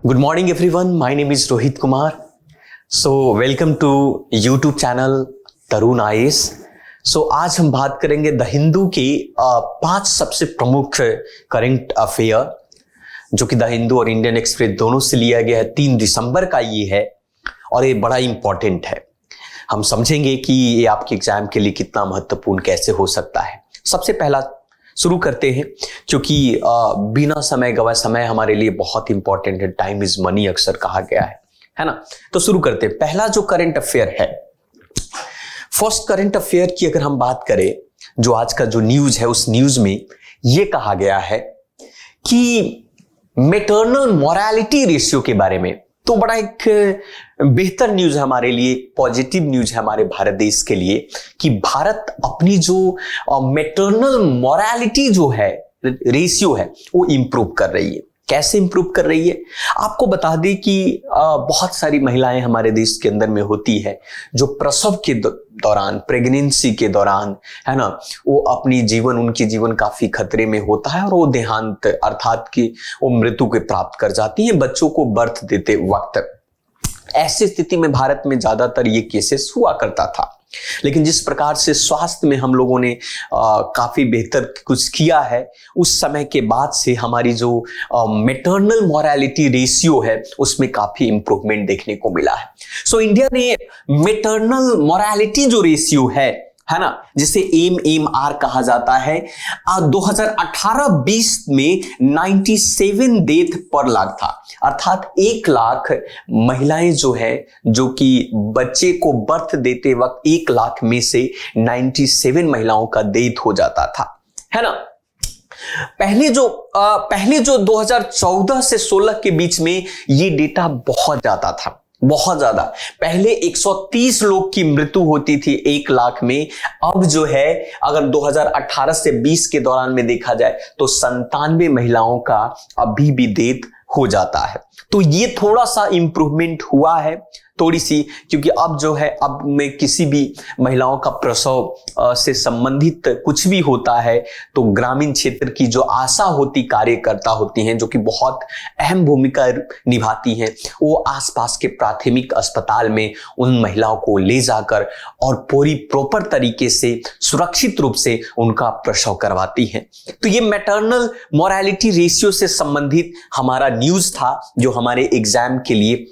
Good morning everyone, my name is Rohit Kumar. So welcome to YouTube channel Tarun IAS. आज हम बात करेंगे the Hindu के 5 सबसे प्रमुख करंट अफेयर जो कि द हिंदू और इंडियन एक्सप्रेस दोनों से लिया गया है. 3 दिसंबर का ये है और ये बड़ा इंपॉर्टेंट है. हम समझेंगे कि ये आपके एग्जाम के लिए कितना महत्वपूर्ण कैसे हो सकता है. सबसे पहला शुरू करते हैं क्योंकि बिना समय गवाए समय हमारे लिए बहुत इंपॉर्टेंट है. टाइम इज मनी अक्सर कहा गया है ना. तो शुरू करते हैं. पहला जो करंट अफेयर है, फर्स्ट करंट अफेयर की अगर हम बात करें, जो आज का जो न्यूज है उस न्यूज में यह कहा गया है कि मैटरनल मोरालिटी रेशियो के बारे में. तो बड़ा एक बेहतर न्यूज है हमारे लिए, पॉजिटिव न्यूज है हमारे भारत देश के लिए कि भारत अपनी जो मैटरनल मोरालिटी जो है रेशियो है वो इंप्रूव कर रही है. कैसे इंप्रूव कर रही है आपको बता दें कि बहुत सारी महिलाएं हमारे देश के अंदर में होती है जो प्रसव के दौरान, प्रेगनेंसी के दौरान, है ना, वो उनकी जीवन काफी खतरे में होता है और वो देहांत अर्थात कि वो मृत्यु को प्राप्त कर जाती हैं बच्चों को बर्थ देते वक्त. ऐसी स्थिति में भारत में ज्यादातर ये केसेस हुआ करता था. लेकिन जिस प्रकार से स्वास्थ्य में हम लोगों ने काफी बेहतर कुछ किया है, उस समय के बाद से हमारी जो मैटरनल मोरालिटी रेशियो है उसमें काफी इंप्रूवमेंट देखने को मिला है. सो इंडिया ने मैटरनल मोरालिटी जो रेशियो है ना, जिसे MMR कहा जाता है, 2018-20 में 97 डेथ पर लाख था. अर्थात 1 लाख महिलाएं जो है जो कि बच्चे को बर्थ देते वक्त 1 लाख में से 97 महिलाओं का डेथ हो जाता था, है ना. पहले जो 2014 से 16 के बीच में ये डेटा बहुत ज्यादा था, बहुत ज्यादा. पहले 130 लोग की मृत्यु होती थी 1 लाख में. अब जो है अगर 2018 से 20 के दौरान में देखा जाए तो 97 महिलाओं का अभी भी डेथ हो जाता है. तो ये थोड़ा सा इंप्रूवमेंट हुआ है, थोड़ी सी, क्योंकि अब जो है अब में किसी भी महिलाओं का प्रसव से संबंधित कुछ भी होता है तो ग्रामीण क्षेत्र की जो आशा होती कार्यकर्ता होती हैं जो कि बहुत अहम भूमिका निभाती हैं, वो आसपास के प्राथमिक अस्पताल में उन महिलाओं को ले जाकर और पूरी प्रॉपर तरीके से सुरक्षित रूप से उनका प्रसव करवाती हैं. तो ये मैटरनल मोरालिटी रेशियो से संबंधित हमारा न्यूज था जो हमारे एग्जाम के लिए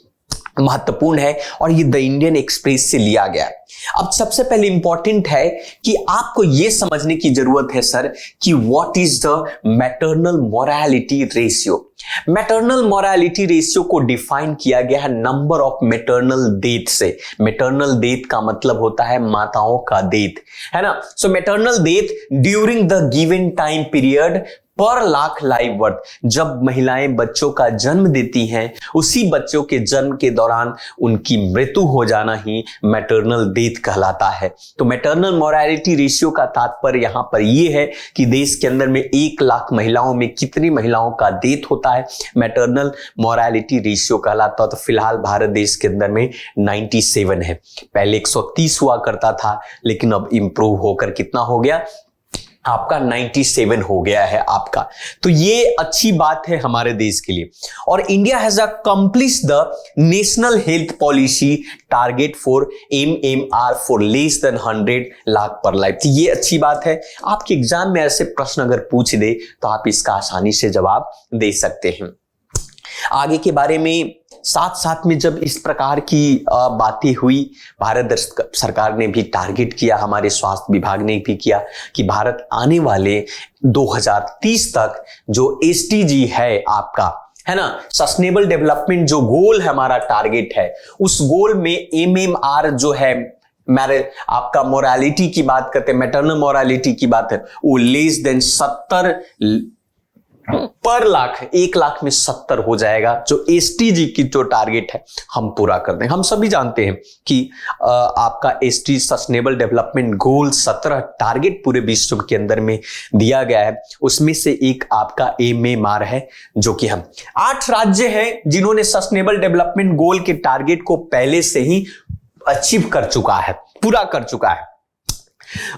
महत्वपूर्ण है और ये द इंडियन एक्सप्रेस से लिया गया. अब सबसे पहले इंपॉर्टेंट है कि आपको यह समझने की जरूरत है सर कि what is the maternal mortality ratio. Maternal mortality ratio को डिफाइन किया गया है नंबर ऑफ मैटरनल डेथ से. मैटरनल डेथ का मतलब होता है माताओं का डेथ, है ना. So maternal death during the given time period per lakh live birth. जब महिलाएं बच्चों का जन्म देती हैं उसी बच्चों के जन्म के दौरान उनकी मृत्यु हो जाना ही मैटरनल डेथ कहलाता है. तो मैटरनल मोरालिटी रेशियो का तात्पर्य यहां पर यह है कि देश के अंदर में 1 लाख महिलाओं में कितनी महिलाओं का डेथ होता है, मैटरनल मोरालिटी रेशियो कहलाता है. तो फिलहाल भारत देश के अंदर में 97 है. पहले 130 हुआ करता था लेकिन अब इंप्रूव होकर कितना हो गया आपका 97 हो गया है आपका. तो ये अच्छी बात है हमारे देश के लिए. और India has accomplish the national health policy target for MMR for less than 100 lakh पर लाइफ. तो ये अच्छी बात है. आपके एग्जाम में ऐसे प्रश्न अगर पूछ दे तो आप इसका आसानी से जवाब दे सकते हैं. आगे के बारे में साथ साथ में जब इस प्रकार की बातें हुई, भारत सरकार ने भी टारगेट किया, हमारे स्वास्थ्य विभाग ने भी किया कि भारत आने वाले 2030 तक जो SDG है आपका, है ना, सस्टेनेबल डेवलपमेंट जो गोल है हमारा टारगेट है, उस गोल में MMR जो है मेरे आपका मोरालिटी की बात करते हैं, मैटरनल मोरालिटी की बात है, वो लेस देन 70 पर लाख, 1 लाख में 70 हो जाएगा. जो SDG की जो टारगेट है हम पूरा कर दें. हम सभी जानते हैं कि आपका SDG sustainable development goal 17 target पूरे विश्व के अंदर में दिया गया है. उसमें से एक आपका MMR है जो कि हम 8 राज्य हैं जिन्होंने सस्टेनेबल डेवलपमेंट गोल के टारगेट को पहले से ही अचीव कर चुका है, पूरा कर चुका है.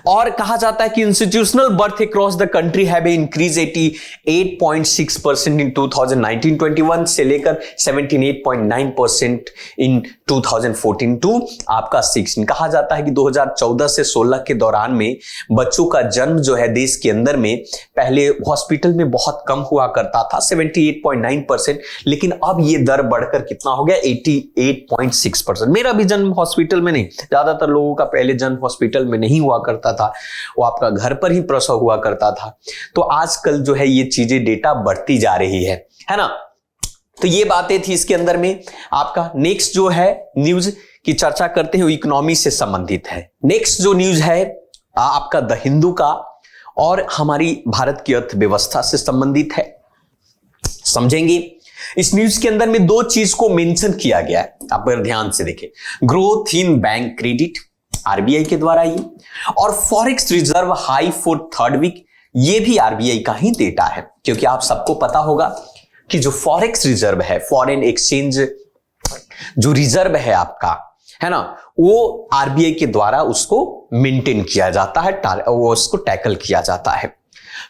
और कहा जाता है कि institutional birth across the country have increase 88.6% इन 2019-21 से लेकर 78.9% इन 2014 टू आपका 16। कहा जाता है कि 2014 से 16 के दौरान में बच्चों का जन्म जो है देश के अंदर में पहले हॉस्पिटल में बहुत कम हुआ करता था 78.9%, लेकिन अब ये दर बढ़कर कितना हो गया 88.6%। मेरा भी जन्म हॉस्पिटल में नहीं, ज्यादातर लोगों का पहले जन्म हॉस्पिटल में नहीं हुआ करता था, वो आपका घर पर ही प्रसव हुआ करता था। तो आजकल जो है ये चीजें डेटा बढ़ती जा रही है ना। तो ये बातें थी इसके अंदर में। आपका नेक्स्ट जो है न्यूज की चर्चा करते हैं, वो इकोनॉमी से संबंधित है। नेक्स्ट जो न्यूज है आपका द हिंदू का और हमारी भारत की अर्थव्यवस्था से संबंधित है, समझेंगे। इस न्यूज के अंदर में दो चीज को मेंशन किया गया है, आप अगर ध्यान से देखें, growth in bank credit RBI के द्वारा ये, और forex reserve high for third week, ये भी आरबीआई का ही डेटा है, क्योंकि आप सबको पता होगा कि जो फॉरेक्स रिजर्व है, फॉरेन एक्सचेंज जो रिजर्व है आपका, है ना, वो आरबीआई के द्वारा उसको मेंटेन किया जाता है, वो उसको टैकल किया जाता है।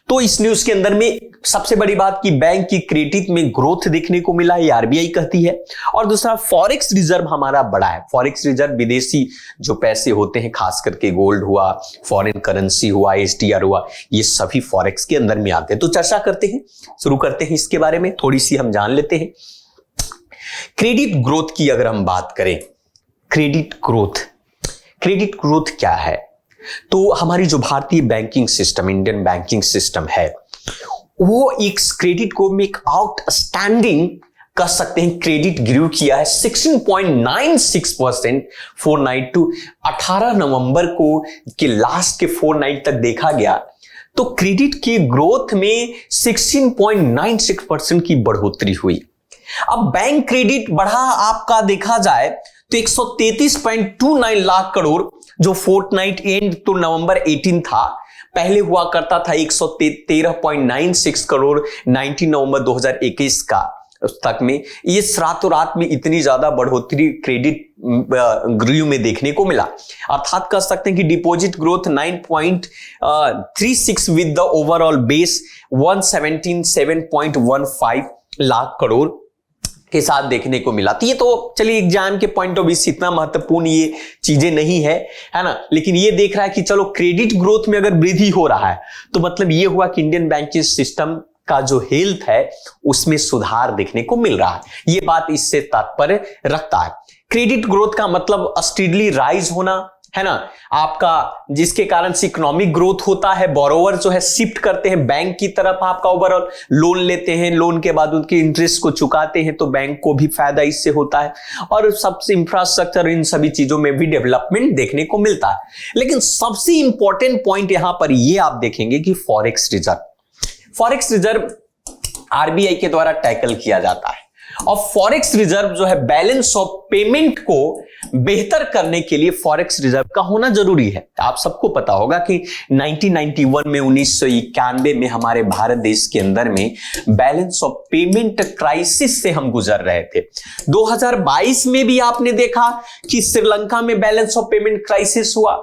तो इस न्यूज के अंदर में सबसे बड़ी बात कि बैंक की क्रेडिट में ग्रोथ देखने को मिला, ये आरबीआई कहती है। और दूसरा, फॉरेक्स रिजर्व हमारा बड़ा है। फॉरेक्स रिजर्व विदेशी जो पैसे होते हैं, खास करके गोल्ड हुआ, फॉरेन करेंसी हुआ, एसडीआर हुआ, ये सभी फॉरेक्स के अंदर में आते हैं। तो चर्चा करते हैं, शुरू करते हैं इसके बारे में, थोड़ी सी हम जान लेते हैं। क्रेडिट ग्रोथ की अगर हम बात करें, क्रेडिट ग्रोथ क्या है? तो हमारी जो भारतीय banking system, Indian banking system है, वो एक क्रेडिट को में एक आउटस्टैंडिंग कर सकते हैं, क्रेडिट ग्रो किया है 16.96% 4 नाइट टू 18 नवंबर को के लास्ट के 4 नाइट तक देखा गया। तो क्रेडिट की ग्रोथ में 16.96% की बढ़ोतरी हुई। अब बैंक क्रेडिट बढ़ा आपका देखा जाए तो 133.29 लाख करोड़, जो फोर्टनाइट एंड तो नवंबर 18 था, पहले हुआ करता था 113.96 करोड़ 19 नवंबर 2021 का तक में। ये रातों रात में इतनी ज्यादा बढ़ोतरी क्रेडिट ग्रो में देखने को मिला। अर्थात कह सकते हैं कि deposit growth 9.36 with the overall base 177.15 lakh crore के साथ देखने को मिला। तो ये तो चलिए एग्जाम के पॉइंट ऑफ व्यू से इतना महत्वपूर्ण ये चीजें नहीं है ना, लेकिन ये देख रहा है कि चलो क्रेडिट ग्रोथ में अगर वृद्धि हो रहा है तो मतलब ये हुआ कि इंडियन बैंकिंग सिस्टम का जो हेल्थ है उसमें सुधार देखने को मिल रहा है। ये बात इससे तात्पर्य रखता है। क्रेडिट ग्रोथ का मतलब स्टीडली राइज होना, है ना, आपका, जिसके कारण से इकोनॉमिक ग्रोथ होता है। बोरोवर जो है शिफ्ट करते हैं बैंक की तरफ, आपका ओवरऑल लोन लेते हैं, लोन के बाद उनके इंटरेस्ट को चुकाते हैं, तो बैंक को भी फायदा इससे होता है। और सबसे इंफ्रास्ट्रक्चर, इन सभी चीजों में भी डेवलपमेंट देखने को मिलता है। लेकिन सबसे इंपॉर्टेंट पॉइंट यहां पर ये आप देखेंगे कि फॉरेक्स रिजर्व आरबीआई के द्वारा टैकल किया जाता है। और फॉरेक्स रिजर्व जो है बैलेंस ऑफ पेमेंट को बेहतर करने के लिए फॉरेक्स रिजर्व का होना जरूरी है। आप सबको पता होगा कि 1991 में 1991 में हमारे भारत देश के अंदर में बैलेंस ऑफ पेमेंट क्राइसिस से हम गुजर रहे थे। 2022 में भी आपने देखा कि श्रीलंका में बैलेंस ऑफ पेमेंट क्राइसिस हुआ,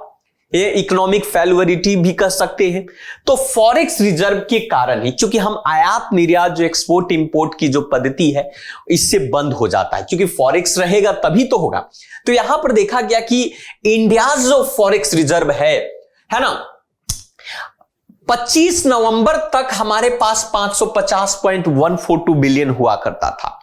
ये इकोनॉमिक फेल्युरिटी भी कह सकते हैं। तो फॉरेक्स रिजर्व के कारण ही, क्योंकि हम आयात निर्यात जो एक्सपोर्ट इंपोर्ट की जो पद्धति है इससे बंद हो जाता है, क्योंकि फॉरेक्स रहेगा तभी तो होगा। तो यहां पर देखा गया कि इंडिया जो फॉरेक्स रिजर्व है ना, 25 नवंबर तक हमारे पास 550.142 बिलियन हुआ करता था।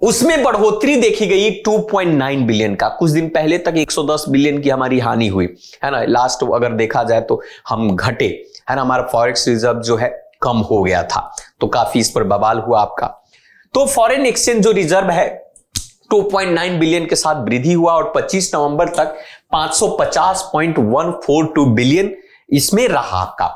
उसमें बढ़ोतरी देखी गई 2.9 बिलियन का। कुछ दिन पहले तक 110 बिलियन की हमारी हानि हुई, है ना। लास्ट अगर देखा जाए तो हम घटे, है ना, हमारा फॉरेक्स रिजर्व जो है कम हो गया था, तो काफी इस पर बवाल हुआ आपका। तो फॉरेन एक्सचेंज जो रिजर्व है 2.9 बिलियन के साथ वृद्धि हुआ और 25 नवंबर तक 550.142 बिलियन इसमें रहा आपका।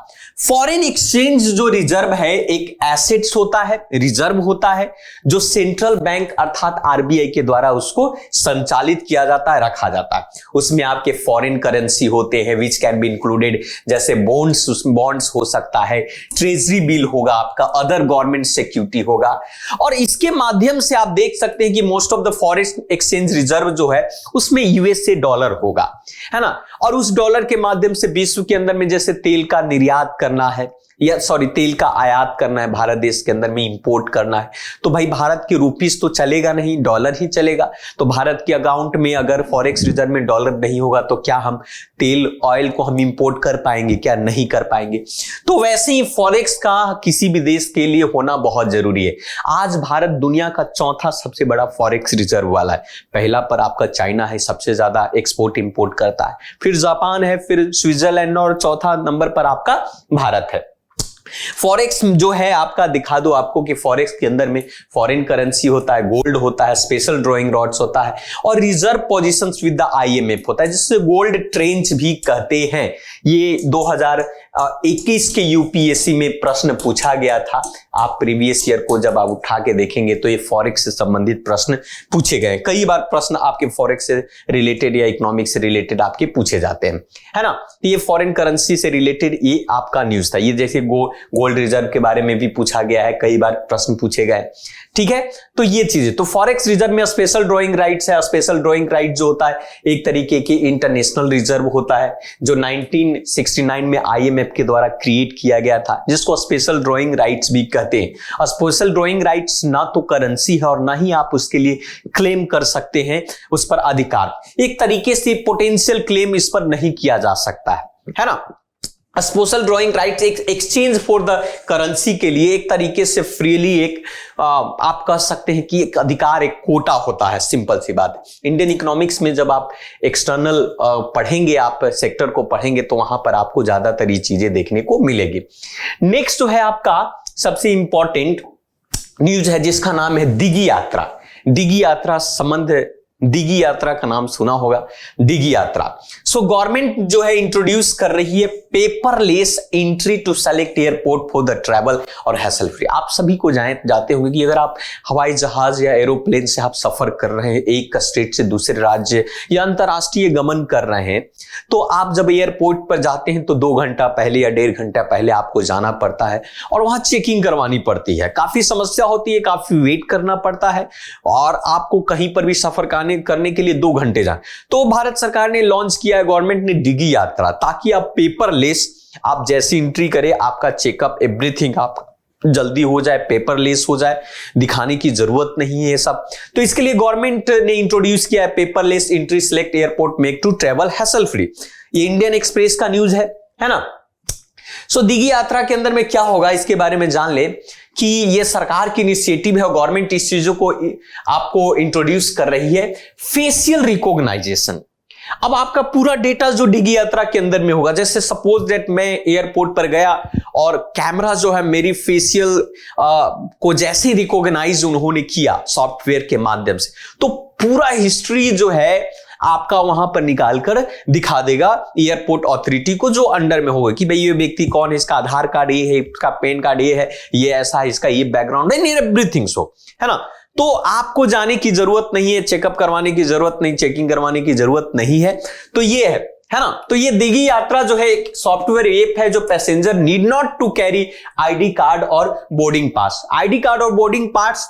फॉरेन एक्सचेंज जो रिजर्व है एक एसेट्स होता है, रिजर्व होता है, जो सेंट्रल बैंक अर्थात आरबीआई के द्वारा उसको संचालित किया जाता है, रखा जाता है। उसमें आपके फॉरेन करेंसी होते हैं विच कैन बी इंक्लूडेड, जैसे बॉन्ड्स हो सकता है, ट्रेजरी बिल होगा आपका, अदर गवर्नमेंट सिक्योरिटी होगा। और इसके माध्यम से आप देख सकते हैं कि most of the foreign exchange reserve जो है उसमें यूएसए डॉलर होगा, है ना। और उस डॉलर के माध्यम से विश्व के अंदर में जैसे तेल का निर्यात करना है या तेल का आयात करना है, भारत देश के अंदर में इंपोर्ट करना है, तो भाई भारत के रुपीस तो चलेगा नहीं, डॉलर ही चलेगा। तो भारत के अकाउंट में अगर फॉरेक्स रिजर्व में डॉलर नहीं होगा तो क्या हम तेल ऑयल को हम इंपोर्ट कर पाएंगे? क्या नहीं कर पाएंगे। तो वैसे ही फॉरेक्स का किसी भी देश के लिए होना बहुत जरूरी है। आज भारत दुनिया का चौथा सबसे बड़ा फॉरेक्स रिजर्व वाला है। पहला पर आपका चाइना है, सबसे ज्यादा एक्सपोर्ट इंपोर्ट करता है, फिर जापान है, फिर स्विट्जरलैंड और चौथा नंबर पर आपका भारत है। फॉरेक्स जो है आपका दिखा दो आपको कि फॉरेक्स के अंदर में फॉरेन करेंसी होता है, गोल्ड होता है, स्पेशल ड्रॉइंग रॉड्स होता है और reserve positions with the IMF होता है, जिससे गोल्ड ट्रेंच भी कहते हैं। ये 2021 के यूपीएससी में प्रश्न पूछा गया था। आप प्रीवियस ईयर को जब आप उठा के देखेंगे तो ये फॉरेक्स से संबंधित प्रश्न पूछे गए। कई बार प्रश्न आपके फॉरेक्स से रिलेटेड या इकोनॉमिक्स से रिलेटेड आपके पूछे जाते हैं, है ना। तो ये फॉरेन करेंसी से रिलेटेड ये आपका न्यूज था। ये जैसे गोल्ड रिजर्व के बारे में भी पूछा गया है, कई बार प्रश्न पूछे गए, ठीक है। तो ये चीजें, तो फॉरेक्स रिजर्व में स्पेशल ड्रॉइंग राइट्स है। स्पेशल ड्रॉइंग राइट जो होता है एक तरीके के इंटरनेशनल रिजर्व होता है, जो 1969 में आईएमएफ के द्वारा क्रिएट किया गया था, जिसको स्पेशल ड्रॉइंग राइट्स भी कहते हैं। स्पेशल ड्रॉइंग राइट्स ना तो करेंसी है और ना ही आप उसके लिए क्लेम कर सकते हैं उस पर अधिकार। एक तरीके से पोटेंशियल क्लेम इस पर नहीं किया जा सकता है ना। स्पेशल ड्रॉइंग राइट एक एक्सचेंज फॉर द करेंसी के लिए एक तरीके से फ्रीली एक आप कह सकते हैं कि एक अधिकार, एक कोटा होता है। सिंपल सी बात। इंडियन इकोनॉमिक्स में जब आप एक्सटर्नल पढ़ेंगे, आप सेक्टर को पढ़ेंगे, तो वहां पर आपको ज्यादातर ये चीजें देखने को मिलेगी। नेक्स्ट जो है आपका सबसे इंपॉर्टेंट न्यूज है जिसका नाम है दिगी यात्रा। दिगी यात्रा संबंध, दिगी यात्रा का नाम सुना होगा, दिगी यात्रा। सो गवर्नमेंट जो है इंट्रोड्यूस कर रही है paperless entry to select airport for the travel और हैसल फ्री। आप सभी को जाते होंगे कि अगर आप हवाई जहाज या एरोप्लेन से आप सफर कर रहे हैं, एक स्टेट से दूसरे राज्य या अंतरराष्ट्रीय गमन कर रहे हैं, तो आप जब एयरपोर्ट पर जाते हैं तो 2 घंटा पहले या 1.5 घंटा पहले आपको जाना पड़ता है और वहां चेकिंग करवानी पड़ती है। काफी समस्या होती है, काफी वेट करना पड़ता है और आपको कहीं पर भी सफर करने के लिए 2 घंटे जाए। तो भारत सरकार ने लॉन्च किया है, गवर्नमेंट ने दिगी यात्रा, ताकि आप पेपरलेस, आप जैसी एंट्री करें आपका चेकअप एवरीथिंग आप जल्दी हो जाए, पेपरलेस हो जाए, दिखाने की जरूरत नहीं है सब। तो इसके लिए गवर्नमेंट ने इंट्रोड्यूस किया है paperless entry select airport make to travel hassle free. ये इंडियन एक्सप्रेस का न्यूज है ना। सो दिगी यात्रा के अंदर में क्या होगा इसके बारे में जान ले कि ये सरकार की इनिशिएटिव है और गवर्नमेंट इस चीजों को आपको इंट्रोड्यूस कर रही है। फेशियल रिकॉग्नाइजेशन, अब आपका पूरा डेटा जो दिगी यात्रा के अंदर में होगा, जैसे सपोज दैट मैं एयरपोर्ट पर गया और कैमरा जो है मेरी फेशियल को जैसे रिकॉग्नाइज उन्होंने किया सॉफ्टवेयर के माध्यम से, तो पूरा हिस्ट्री जो है आपका वहां पर निकालकर दिखा देगा एयरपोर्ट अथॉरिटी को, जो अंडर में होगा कि भाई ये व्यक्ति कौन है, इसका आधार कार्ड ये है, इसका पैन कार्ड ये है, ये ऐसा है, इसका ये बैकग्राउंड है, एवरीथिंग सो, है ना। तो आपको जाने की जरूरत नहीं है, चेकअप करवाने की जरूरत नहीं, चेकिंग करवाने की जरूरत नहीं है। तो ये है ना। तो ये दिगी यात्रा जो है एक सॉफ्टवेयर ऐप है जो passenger need not to carry ID card और बोर्डिंग पास। आईडी कार्ड और बोर्डिंग पास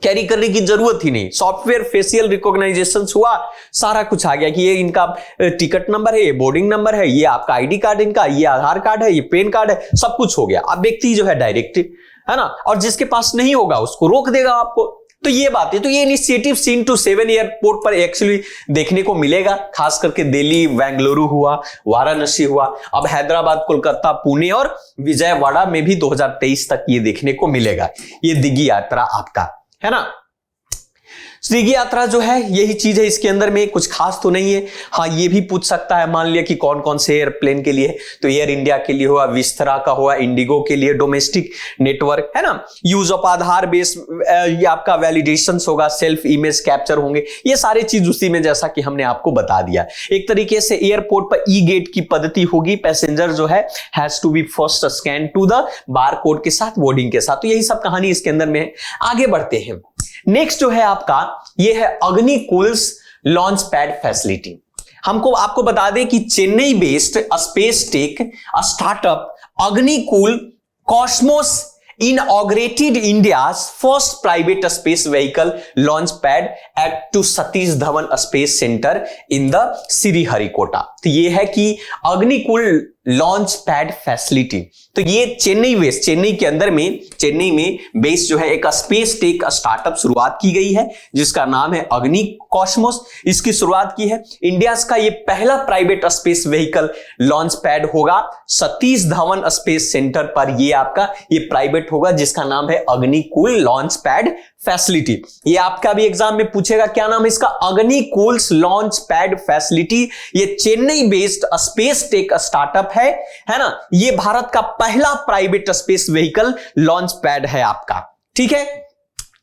कैरी करने की जरूरत ही नहीं। सॉफ्टवेयर फेशियल रिकॉग्नाइजेशन हुआ, सारा कुछ आ गया कि ये इनका टिकट नंबर है, ये बोर्डिंग नंबर है, ये आपका आईडी कार्ड इनका, ये आधार कार्ड है, ये पैन कार्ड है, सब कुछ हो गया। अब व्यक्ति जो है डायरेक्ट, है ना, और जिसके पास नहीं होगा उसको रोक देगा आपको। तो ये बात है। तो ये इनिशिएटिव 6 to 7 एयरपोर्ट पर एक्चुअली देखने को मिलेगा, खास करके दिल्ली, बेंगलुरु हुआ, वाराणसी हुआ, अब हैदराबाद, कोलकाता, पुणे और विजयवाड़ा में भी 2023 तक ये देखने को मिलेगा, ये दिगी यात्रा आपका, है ना। स्विगी यात्रा जो है यही चीज है, इसके अंदर में कुछ खास तो नहीं है। हाँ, ये भी पूछ सकता है, मान लिया कि कौन कौन से एयरप्लेन के लिए, तो एयर इंडिया के लिए हुआ, विस्तारा का हुआ, इंडिगो के लिए, डोमेस्टिक नेटवर्क है ना, यूज ऑफ आधार बेस, ये आपका वैलिडेशन होगा, सेल्फ इमेज कैप्चर होंगे, ये सारे चीज उसी में, जैसा कि हमने आपको बता दिया। एक तरीके से एयरपोर्ट पर ई गेट की पद्धति होगी, पैसेंजर जो है has to be first scan to the bar code के साथ, बोर्डिंग के साथ। तो यही सब कहानी इसके अंदर में है। आगे बढ़ते हैं। नेक्स्ट जो है आपका, ये है अग्निकुल्स लॉन्च पैड फैसिलिटी। आपको बता दें कि Chennai based space tech startup Agnikul Cosmos inaugurated India's first private space vehicle launch pad at to Satish Dhawan Space Center in the Sriharikota। तो ये है कि अग्निकुल लॉन्च पैड फैसिलिटी। तो ये चेन्नई के अंदर में, चेन्नई में बेस जो है एक स्पेस टेक स्टार्टअप शुरुआत की गई है जिसका नाम है अग्नि कॉस्मोस। इसकी शुरुआत की है। इंडिया का ये पहला private space vehicle launch pad होगा सतीश धवन स्पेस सेंटर पर। ये आपका ये प्राइवेट होगा जिसका नाम है अग्निकुल लॉन्च पैड फैसिलिटी। ये आपका भी एग्जाम में पूछेगा, क्या नाम है इसका? Agnikul launch pad facility. ये Chennai based space tech startup है ना। ये भारत का पहला private space vehicle launch pad है आपका। ठीक है,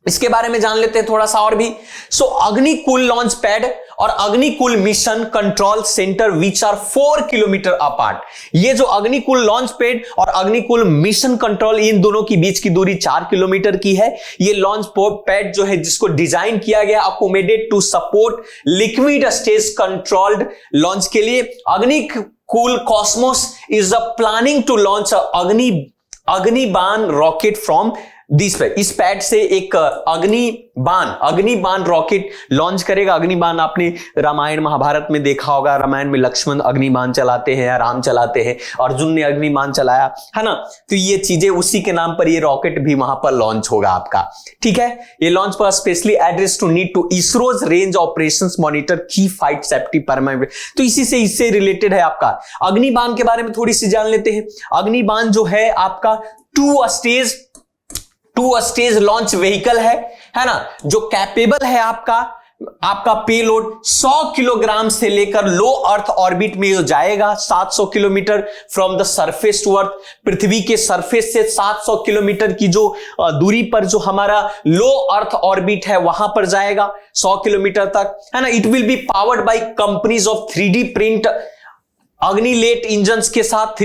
इसके बारे में जान लेते हैं थोड़ा सा और भी। सो अग्निकुल लॉन्च पैड और Agnikul mission control centre which are 4 kilometre apart. ये जो अग्निकुल लॉन्च पैड और अग्निकुल मिशन कंट्रोल, इन दोनों की बीच की दूरी 4 किलोमीटर की है। ये लॉन्च पैड जो है जिसको डिजाइन किया गया accommodate to support liquid stage controlled launch के लिए। Agnikul Cosmos is the planning to launch Agnibaan rocket from this pad. इस पैड से एक अग्निबाण रॉकेट लॉन्च करेगा। अग्निबाण आपने रामायण महाभारत में देखा होगा। रामायण में लक्ष्मण अग्निबाण चलाते हैं, राम चलाते हैं, अर्जुन ने अग्निबाण चलाया है ना। तो ये चीजें उसी के नाम पर ये रॉकेट भी वहां पर लॉन्च होगा आपका। ठीक है, ये लॉन्च पर specially address to need to ISRO's range operations monitor की फाइट सेफ्टी परमानेंट। तो इससे रिलेटेड है आपका। अग्निबाण के बारे में थोड़ी सी जान लेते हैं। अग्निबाण जो है आपका टू स्टेज लॉन्च व्हीकल है ना, जो कैपेबल है आपका पेलोड 100 किलोग्राम से लेकर लो अर्थ ऑर्बिट में जाएगा 700 kilometre from the surface to earth. पृथ्वी के सरफेस से 700 किलोमीटर की जो दूरी पर जो हमारा लो अर्थ ऑर्बिट है वहां पर जाएगा 100 किलोमीटर तक, है ना। It will be powered by companies of 3D print Agnilet engines के साथ,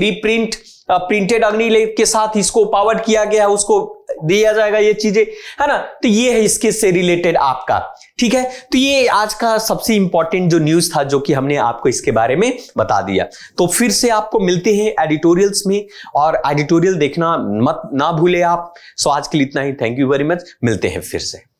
प्रिंटेड अग्निलेट के साथ इसको पावर किया गया, उसको दिया जाएगा ये चीजें, है ना। तो ये है इसके से रिलेटेड आपका। ठीक है, तो ये आज का सबसे इंपॉर्टेंट जो न्यूज था जो कि हमने आपको इसके बारे में बता दिया। तो फिर से आपको मिलते हैं एडिटोरियल्स में, और एडिटोरियल देखना ना भूले आप। सो आज के लिए इतना ही। थैंक यू वेरी मच, मिलते हैं फिर से।